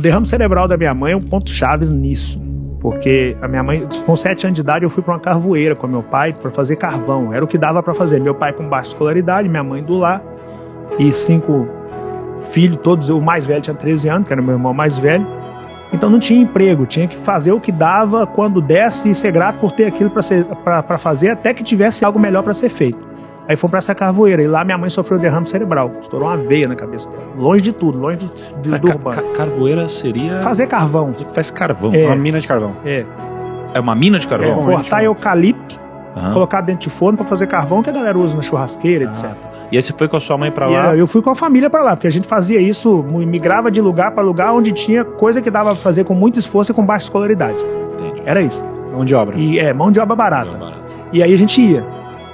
derrame cerebral da minha mãe é um ponto-chave nisso. Porque a minha mãe, com 7 anos de idade, eu fui para uma carvoeira com meu pai para fazer carvão. Era o que dava para fazer. Meu pai com baixa escolaridade, minha mãe do lar. E 5 filhos, todos. O mais velho tinha 13 anos, que era meu irmão mais velho. Então não tinha emprego. Tinha que fazer o que dava quando desse e ser grato por ter aquilo para fazer, até que tivesse algo melhor para ser feito. Aí fomos para essa carvoeira. E lá minha mãe sofreu derrame cerebral. Estourou uma veia na cabeça dela. Longe de tudo, longe do urbano. Carvoeira seria... Fazer carvão. Faz carvão. É uma mina de carvão. É uma mina de carvão? Cortar eucalipto, colocar dentro de forno para fazer carvão, que a galera usa na churrasqueira, etc. E aí você foi com a sua mãe para lá? Eu fui com a família para lá, porque a gente fazia isso, migrava de lugar para lugar onde tinha coisa que dava para fazer com muito esforço e com baixa escolaridade. Entendi. Era isso. Mão de obra. Mão de obra barata. E aí a gente ia.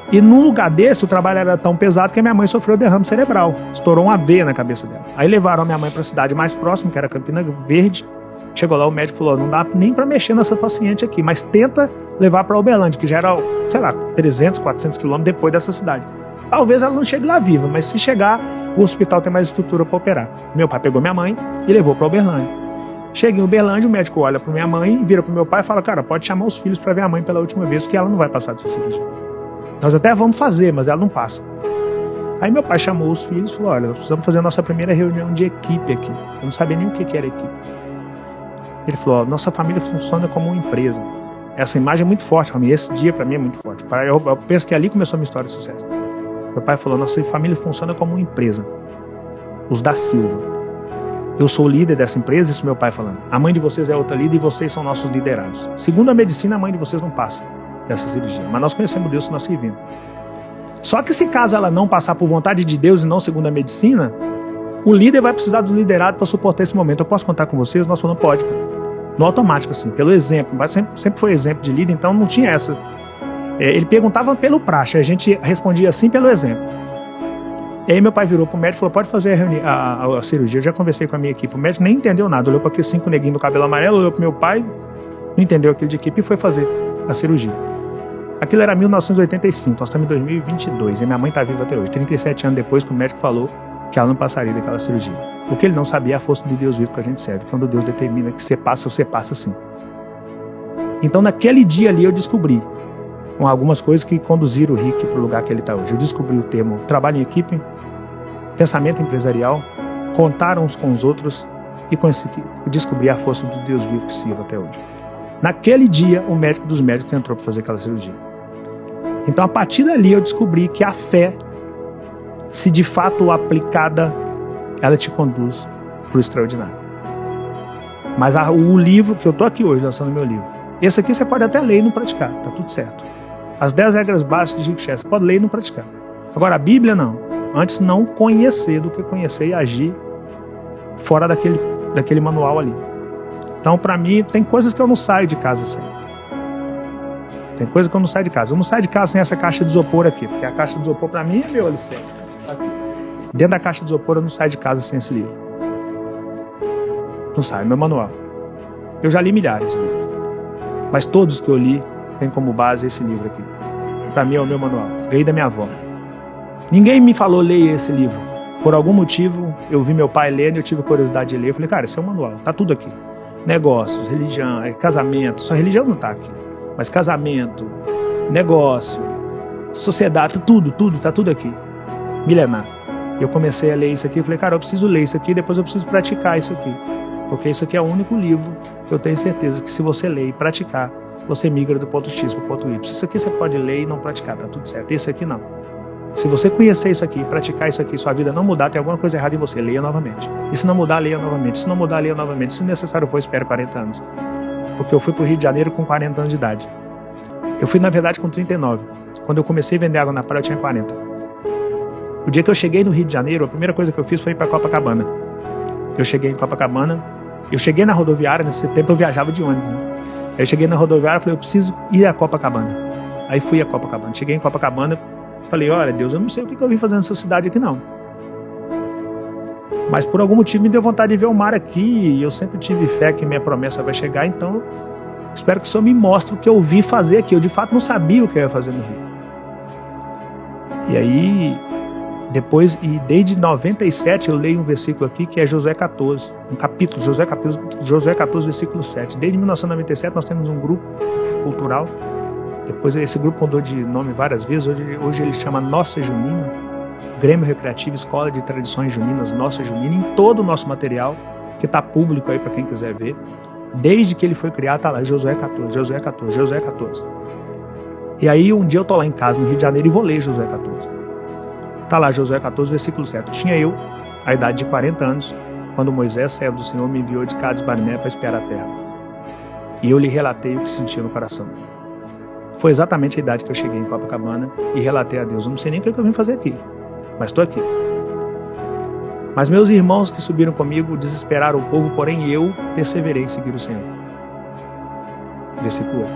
E num lugar desse, o trabalho era tão pesado que a minha mãe sofreu derrame cerebral. Estourou uma veia na cabeça dela. Aí levaram a minha mãe para a cidade mais próxima, que era Campina Verde. Chegou lá, o médico falou, não dá nem para mexer nessa paciente aqui, mas tenta levar para Uberlândia, que já era, 300, 400 quilômetros depois dessa cidade. Talvez ela não chegue lá viva, mas se chegar, o hospital tem mais estrutura para operar. Meu pai pegou minha mãe e levou para Uberlândia. Cheguei em Uberlândia, o médico olha para minha mãe, vira para o meu pai e fala, cara, pode chamar os filhos para ver a mãe pela última vez, porque ela não vai passar dessa cirurgia. Nós até vamos fazer, mas ela não passa. Aí meu pai chamou os filhos e falou, olha, precisamos fazer a nossa primeira reunião de equipe aqui. Eu não sabia nem o que era equipe. Ele falou, nossa família funciona como uma empresa. Essa imagem é muito forte para mim, esse dia para mim é muito forte. Eu penso que ali começou a minha história de sucesso. Meu pai falou, nossa família funciona como uma empresa. Os da Silva. Eu sou o líder dessa empresa, isso meu pai falando. A mãe de vocês é outra líder e vocês são nossos liderados. Segundo a medicina, a mãe de vocês não passa dessa cirurgia. Mas nós conhecemos Deus que nós servimos. Só que se caso ela não passar por vontade de Deus e não segundo a medicina, o líder vai precisar do liderado para suportar esse momento. Eu posso contar com vocês? Nós falamos, pode. No automático, assim, pelo exemplo. Mas sempre foi exemplo de líder, então não tinha essa. Ele perguntava pelo praxe, a gente respondia assim pelo exemplo. E aí meu pai virou pro médico e falou, pode fazer a cirurgia. Eu já conversei com a minha equipe. O médico nem entendeu nada. Olhou para aqueles 5 neguinhos do cabelo amarelo, olhou pro meu pai, não entendeu aquilo de equipe e foi fazer a cirurgia. Aquilo era 1985, nós estamos em 2022 e minha mãe está viva até hoje, 37 anos depois que o médico falou que ela não passaria daquela cirurgia. O que ele não sabia é a força do Deus vivo que a gente serve, quando Deus determina que você passa sim. Então naquele dia ali eu descobri algumas coisas que conduziram o Rick para o lugar que ele está hoje. Eu descobri o termo trabalho em equipe, pensamento empresarial, contar uns com os outros e descobri a força do Deus vivo que sirvo até hoje. Naquele dia o médico dos médicos entrou para fazer aquela cirurgia. Então a partir dali eu descobri que a fé, se de fato aplicada, ela te conduz para o extraordinário. Mas o livro que eu estou aqui hoje lançando meu livro, esse aqui você pode até ler e não praticar, tá tudo certo. As 10 regras básicas de Rick Chester, você pode ler e não praticar. Agora a Bíblia não. Antes não conhecer do que conhecer e agir fora daquele manual ali. Então para mim tem coisas que eu não saio de casa sem. Tem coisa que eu não saio de casa. Eu não saio de casa sem essa caixa de isopor aqui, porque a caixa de isopor para mim é meu alicerce. Dentro da caixa de isopor eu não saio de casa sem esse livro. Não saio, meu manual. Eu já li milhares de livros, mas todos que eu li tem como base esse livro aqui. Para mim é o meu manual. Ganhei da minha avó. Ninguém me falou leia esse livro. Por algum motivo eu vi meu pai lendo e eu tive curiosidade de ler. Eu falei, cara, esse é o manual, tá tudo aqui. Negócios, religião, casamento. Só religião não tá aqui. Mas casamento, negócio, sociedade, tudo, tá tudo aqui. Milenar. Eu comecei a ler isso aqui e falei, cara, eu preciso ler isso aqui, depois eu preciso praticar isso aqui. Porque isso aqui é o único livro que eu tenho certeza que se você ler e praticar, você migra do ponto X para o ponto Y. Isso aqui você pode ler e não praticar, tá tudo certo. Esse aqui não. Se você conhecer isso aqui, praticar isso aqui, sua vida não mudar, tem alguma coisa errada em você, leia novamente. E se não mudar, leia novamente. Se não mudar, leia novamente. Se necessário for, espere 40 anos. Porque eu fui para o Rio de Janeiro com 40 anos de idade. Eu fui, na verdade, com 39. Quando eu comecei a vender água na praia, eu tinha 40. O dia que eu cheguei no Rio de Janeiro, a primeira coisa que eu fiz foi ir para Copacabana. Eu cheguei em Copacabana, eu cheguei na rodoviária, nesse tempo eu viajava de ônibus, né? Aí eu cheguei na rodoviária e falei, eu preciso ir a Copacabana. Aí fui a Copacabana. Cheguei em Copacabana, falei, olha, Deus, eu não sei o que eu vim fazer nessa cidade aqui, não. Mas por algum motivo me deu vontade de ver o mar aqui, e eu sempre tive fé que minha promessa vai chegar, então espero que o Senhor me mostre o que eu vim fazer aqui. Eu de fato não sabia o que eu ia fazer no Rio. E aí Depois, e desde 97 eu leio um versículo aqui que é Josué 14, um capítulo, Josué 14, versículo 7. Desde 1997 nós temos um grupo cultural. Depois esse grupo mudou de nome várias vezes. Hoje ele chama Nossa Junina, Grêmio Recreativo, Escola de Tradições Juninas, Nossa Junina, em todo o nosso material, que está público aí para quem quiser ver. Desde que ele foi criado, está lá, Josué 14, Josué 14, Josué 14. E aí um dia eu tô lá em casa, no Rio de Janeiro, e vou ler Josué 14. Tá lá, Josué 14, versículo 7. Tinha eu, a idade de 40 anos, quando Moisés, servo do Senhor, me enviou de Cades Barnea para espiar a terra. E eu lhe relatei o que sentia no coração. Foi exatamente a idade que eu cheguei em Copacabana e relatei a Deus. Eu não sei nem o que eu vim fazer aqui, mas estou aqui. Mas meus irmãos que subiram comigo desesperaram o povo, porém eu perseverei em seguir o Senhor. Versículo 8.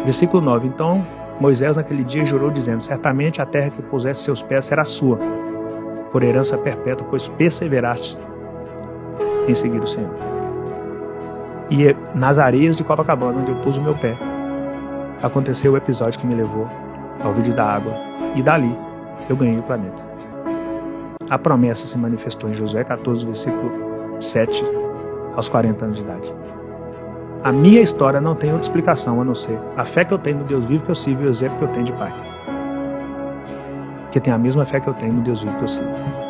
Versículo 9. Então Moisés naquele dia jurou dizendo: certamente a terra que puseste seus pés será sua, por herança perpétua, pois perseveraste em seguir o Senhor. E nas areias de Copacabana, onde eu pus o meu pé, aconteceu o episódio que me levou ao vídeo da água, e dali eu ganhei o planeta. A promessa se manifestou em Josué 14, versículo 7, aos 40 anos de idade. A minha história não tem outra explicação a não ser a fé que eu tenho no Deus vivo que eu sirvo e o exemplo que eu tenho de pai. Que tem a mesma fé que eu tenho no Deus vivo que eu sirvo.